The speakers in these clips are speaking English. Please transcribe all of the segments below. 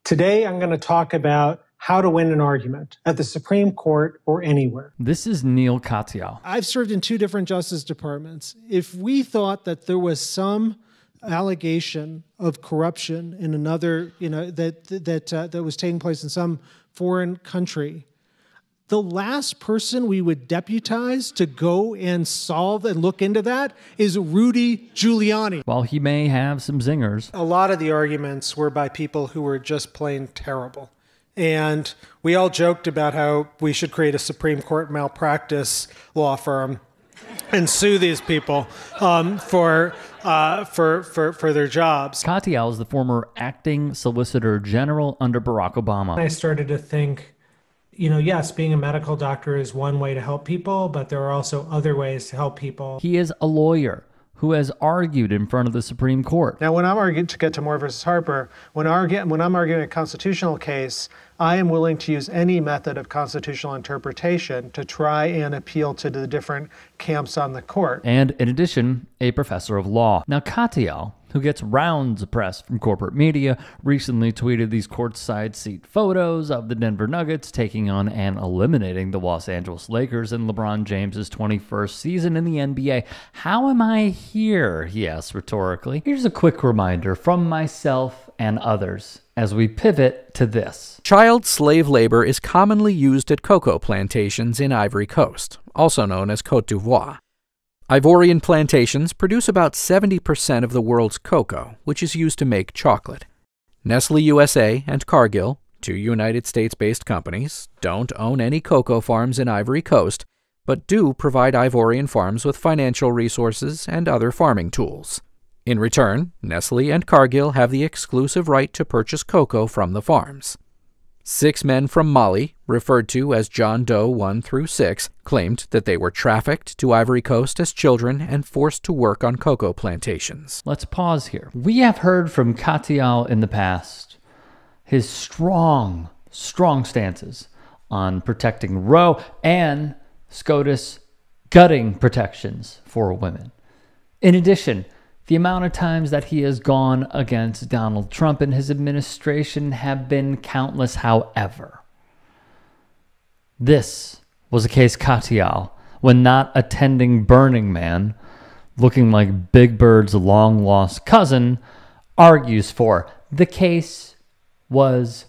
Today, I'm going to talk about how to win an argument at the Supreme Court or anywhere. This is Neal Katyal. I've served in 2 different justice departments. If we thought that there was some allegation of corruption in another, that was taking place in some foreign country, the last person we would deputize to go and solve and look into that is Rudy Giuliani. While he may have some zingers, A lot of the arguments were by people who were just plain terrible. And we all joked about how we should create a Supreme Court malpractice law firm and sue these people for their jobs. Katyal is the former acting Solicitor General under Barack Obama. I started to think, yes, being a medical doctor is one way to help people, but there are also other ways to help people. He is a lawyer who has argued in front of the Supreme Court. Now, when I'm arguing, to get to Moore versus Harper, when I'm arguing a constitutional case, I am willing to use any method of constitutional interpretation to try and appeal to the different camps on the court. And in addition, a professor of law. Now, Katyal, who gets rounds of press from corporate media, recently tweeted these courtside seat photos of the Denver Nuggets taking on and eliminating the Los Angeles Lakers in LeBron James's 21st season in the NBA. How am I here, he asks rhetorically. Here's a quick reminder from myself and others as we pivot to this. Child slave labor is commonly used at cocoa plantations in Ivory Coast, also known as Côte d'Ivoire. Ivorian plantations produce about 70% of the world's cocoa, which is used to make chocolate. Nestle USA and Cargill, 2 United States-based companies, don't own any cocoa farms in Ivory Coast, but do provide Ivorian farms with financial resources and other farming tools. In return, Nestle and Cargill have the exclusive right to purchase cocoa from the farms. 6 men from Mali, referred to as John Doe 1 through 6, claimed that they were trafficked to Ivory Coast as children and forced to work on cocoa plantations. Let's pause here. We have heard from Katyal in the past his strong stances on protecting Roe and SCOTUS gutting protections for women. In addition, the amount of times that he has gone against Donald Trump and his administration have been countless. However, this was a case Katyal, when not attending Burning Man, looking like Big Bird's long-lost cousin, argues for. The case was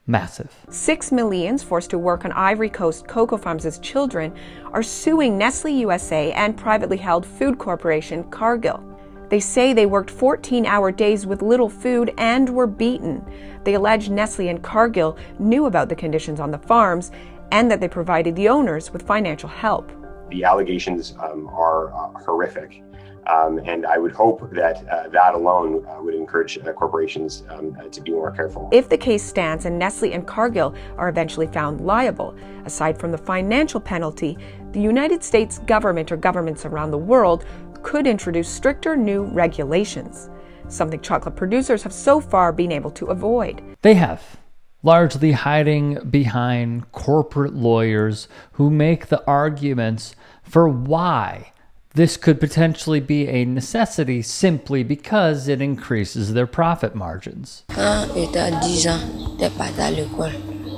massive. 6 Malians forced to work on Ivory Coast cocoa farms as children are suing Nestle USA and privately held food corporation Cargill. They say they worked 14-hour days with little food and were beaten. They allege Nestle and Cargill knew about the conditions on the farms and that they provided the owners with financial help. The allegations are horrific, and I would hope that that alone would encourage corporations to be more careful. If the case stands and Nestle and Cargill are eventually found liable, aside from the financial penalty, the United States government or governments around the world could introduce stricter new regulations, something chocolate producers have so far been able to avoid. They have, largely hiding behind corporate lawyers who make the arguments for why this could potentially be a necessity simply because it increases their profit margins. Quand j'étais à 10 ans, j'étais parti à l'école.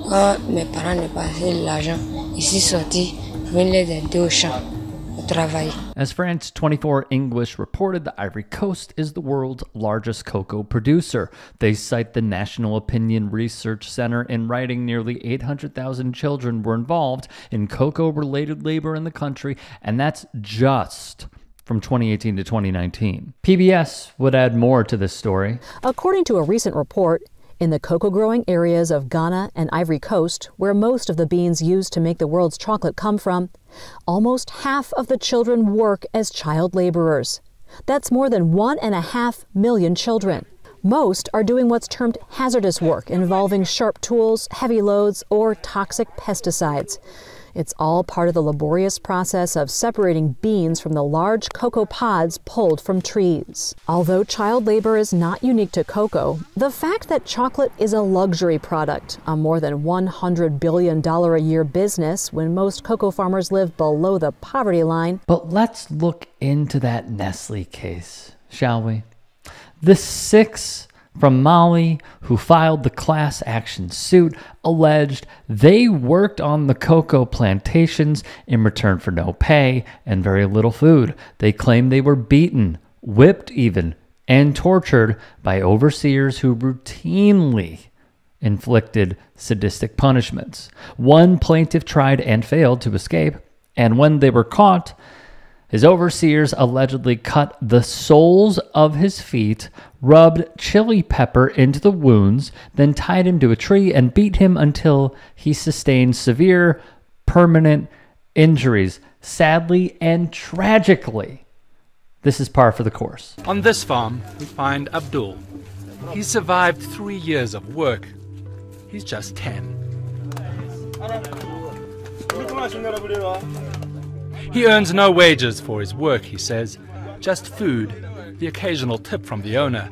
Quand mes parents n'ont pas assez l'argent, ils sont sortis, je venais les aider au champ. As France 24 English reported, the Ivory Coast is the world's largest cocoa producer. They cite the National Opinion Research Center in writing nearly 800,000 children were involved in cocoa-related labor in the country, and that's just from 2018 to 2019. PBS would add more to this story. According to a recent report, in the cocoa-growing areas of Ghana and Ivory Coast, where most of the beans used to make the world's chocolate come from, almost half of the children work as child laborers. That's more than 1.5 million children. Most are doing what's termed hazardous work, involving sharp tools, heavy loads, or toxic pesticides. It's all part of the laborious process of separating beans from the large cocoa pods pulled from trees. Although child labor is not unique to cocoa, the fact that chocolate is a luxury product, a more than $100 billion a year business when most cocoa farmers live below the poverty line. But let's look into that Nestle case, shall we? The 6 from Mali who filed the class action suit alleged they worked on the cocoa plantations in return for no pay and very little food. They claimed they were beaten, whipped even, and tortured by overseers who routinely inflicted sadistic punishments. One plaintiff tried and failed to escape, and when they were caught, his overseers allegedly cut the soles of his feet, rubbed chili pepper into the wounds, then tied him to a tree and beat him until he sustained severe, permanent injuries. Sadly and tragically, this is par for the course. On this farm, we find Abdul. He survived 3 years of work. He's just 10. He earns no wages for his work, he says, just food, the occasional tip from the owner,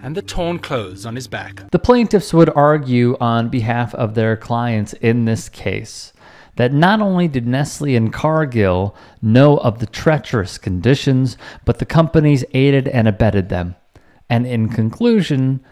and the torn clothes on his back. The plaintiffs would argue on behalf of their clients in this case that not only did Nestle and Cargill know of the treacherous conditions, but the companies aided and abetted them, and in conclusion,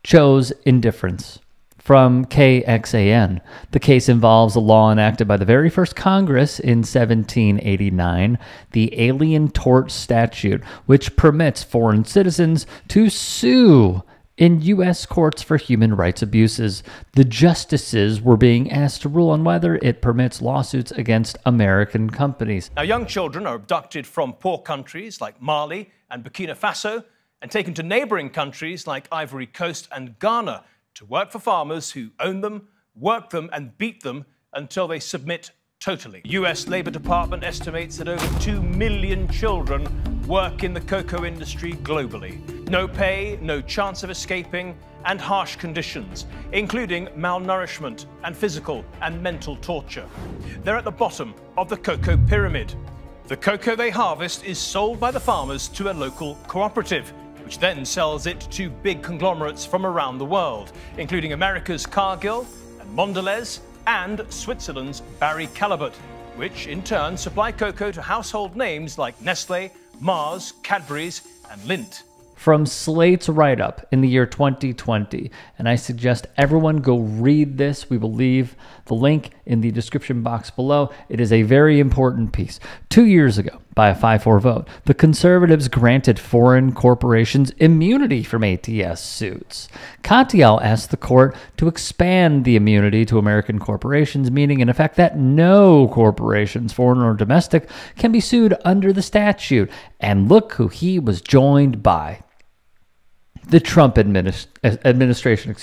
chose indifference. From KXAN, the case involves a law enacted by the very first Congress in 1789, the Alien Tort Statute, which permits foreign citizens to sue in U.S. courts for human rights abuses. The justices were being asked to rule on whether it permits lawsuits against American companies. Now, young children are abducted from poor countries like Mali and Burkina Faso and taken to neighboring countries like Ivory Coast and Ghana to work for farmers who own them, work them, and beat them until they submit totally. The U.S. Labor Department estimates that over 2 million children work in the cocoa industry globally. No pay, no chance of escaping, and harsh conditions, including malnourishment and physical and mental torture. They're at the bottom of the cocoa pyramid. The cocoa they harvest is sold by the farmers to a local cooperative, which then sells it to big conglomerates from around the world, including America's Cargill and Mondelez and Switzerland's Barry Callebaut, which in turn supply cocoa to household names like Nestle, Mars, Cadbury's, and Lindt. From Slate's write-up in the year 2020, and I suggest everyone go read this. We will leave the link in the description box below. It is a very important piece. 2 years ago, by a 5-4 vote, the conservatives granted foreign corporations immunity from ATS suits. Katyal asked the court to expand the immunity to American corporations, meaning in effect that no corporations, foreign or domestic, can be sued under the statute. And look who he was joined by. The Trump administration,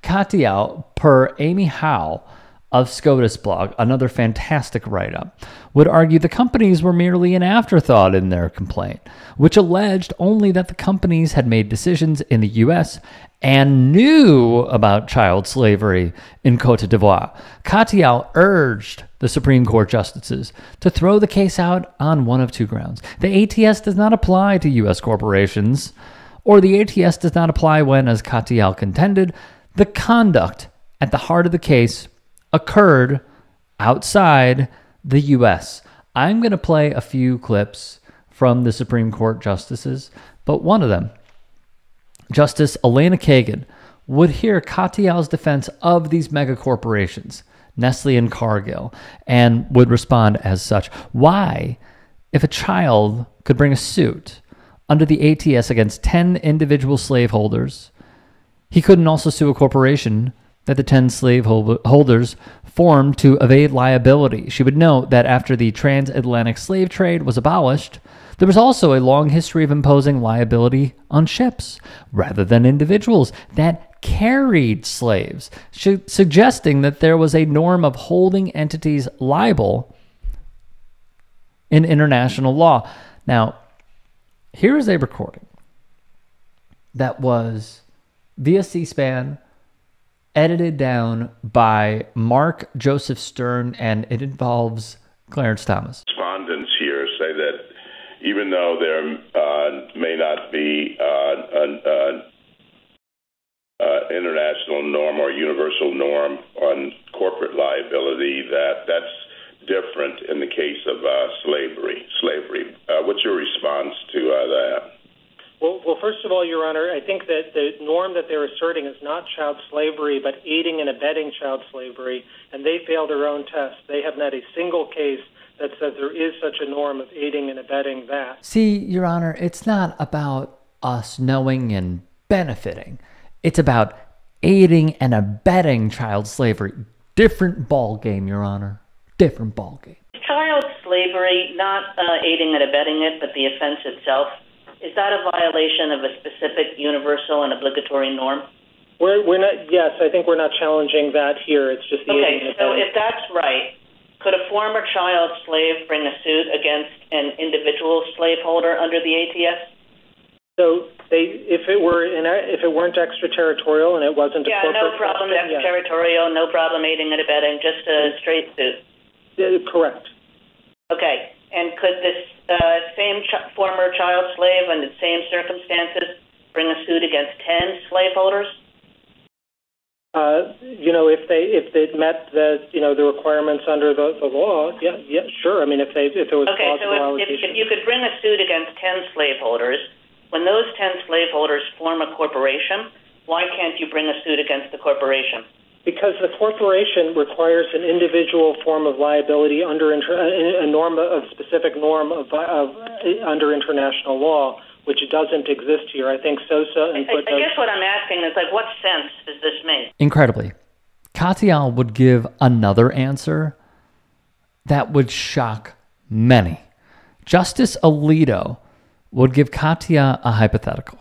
Katyal, per Amy Howe of SCOTUS blog, another fantastic write-up, would argue the companies were merely an afterthought in their complaint, which alleged only that the companies had made decisions in the U.S. and knew about child slavery in Côte d'Ivoire. Katyal urged the Supreme Court justices to throw the case out on one of two grounds. The ATS does not apply to U.S. corporations, or the ATS does not apply when, as Katyal contended, the conduct at the heart of the case occurred outside the U.S. I'm going to play a few clips from the Supreme Court justices, but one of them, Justice Elena Kagan, would hear Katyal's defense of these mega corporations, Nestle and Cargill, and would respond as such. Why, if a child could bring a suit under the ATS against 10 individual slaveholders, he couldn't also sue a corporation that the 10 slaveholders formed to evade liability? She would note that after the transatlantic slave trade was abolished, there was also a long history of imposing liability on ships rather than individuals that carried slaves, suggesting that there was a norm of holding entities liable in international law. Now, here is a recording that was via C-SPAN, edited down by Mark Joseph Stern, and it involves Clarence Thomas. Respondents here say that even though there may not be an international norm or universal norm on corporate liability, that's different in the case of slavery. What's your response to that? Well, first of all, Your Honor, I think that the norm that they're asserting is not child slavery, but aiding and abetting child slavery, and they failed their own test. They have not a single case that says there is such a norm of aiding and abetting that. See, Your Honor, it's not about us knowing and benefiting. It's about aiding and abetting child slavery. Different ball game, Your Honor. Different ball game. Child slavery, not aiding and abetting it, but the offense itself, is that a violation of a specific universal and obligatory norm? We're not. Yes, I think we're not challenging that here. It's just the aiding and abetting. So if that's right, could a former child slave bring a suit against an individual slaveholder under the ATS? So if it weren't extraterritorial and it wasn't a corporate, no problem extraterritorial, no problem aiding and abetting, just a straight suit. Correct. Okay, and could this same former child slave under the same circumstances bring a suit against 10 slaveholders? If they met the requirements under the law, yeah, sure. I mean, if there was plausible if you could bring a suit against 10 slaveholders, when those 10 slaveholders form a corporation, why can't you bring a suit against the corporation? Because the corporation requires an individual form of liability under a specific norm under international law, which doesn't exist here. I think Sosa and I guess what I'm asking is, what sense does this make? Incredibly, Katyal would give another answer that would shock many. Justice Alito would give Katyal a hypothetical.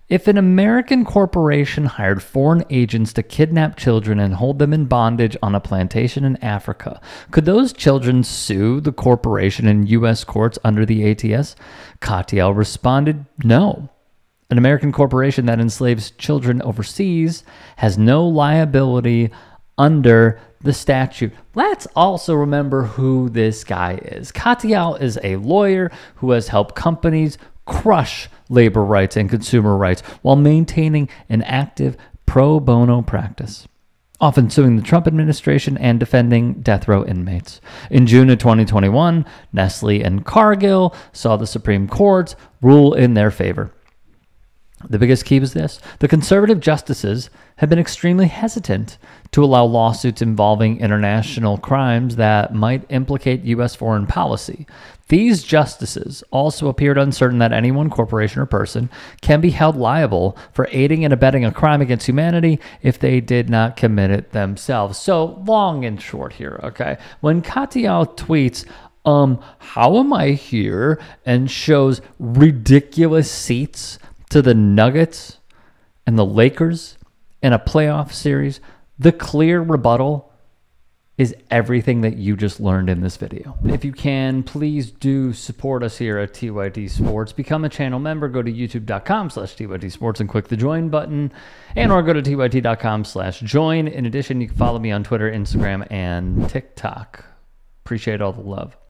If an American corporation hired foreign agents to kidnap children and hold them in bondage on a plantation in Africa, could those children sue the corporation in U.S. courts under the ATS? Katyal responded, no. An American corporation that enslaves children overseas has no liability under the statute. Let's also remember who this guy is. Katyal is a lawyer who has helped companies crush labor rights and consumer rights while maintaining an active pro bono practice, often suing the Trump administration and defending death row inmates. In June of 2021, Nestle and Cargill saw the Supreme Court rule in their favor. The biggest key was this: the conservative justices have been extremely hesitant to allow lawsuits involving international crimes that might implicate U.S. foreign policy. These justices also appeared uncertain that any one corporation or person can be held liable for aiding and abetting a crime against humanity if they did not commit it themselves. So, long and short here, okay? When Katyal tweets, how am I here, and shows ridiculous seats to the Nuggets and the Lakers in a playoff series, the clear rebuttal is everything that you just learned in this video. If you can, please do support us here at TYT Sports. Become a channel member. Go to youtube.com/TYT Sports and click the join button, or go to TYT.com/join. In addition, you can follow me on Twitter, Instagram, and TikTok. Appreciate all the love.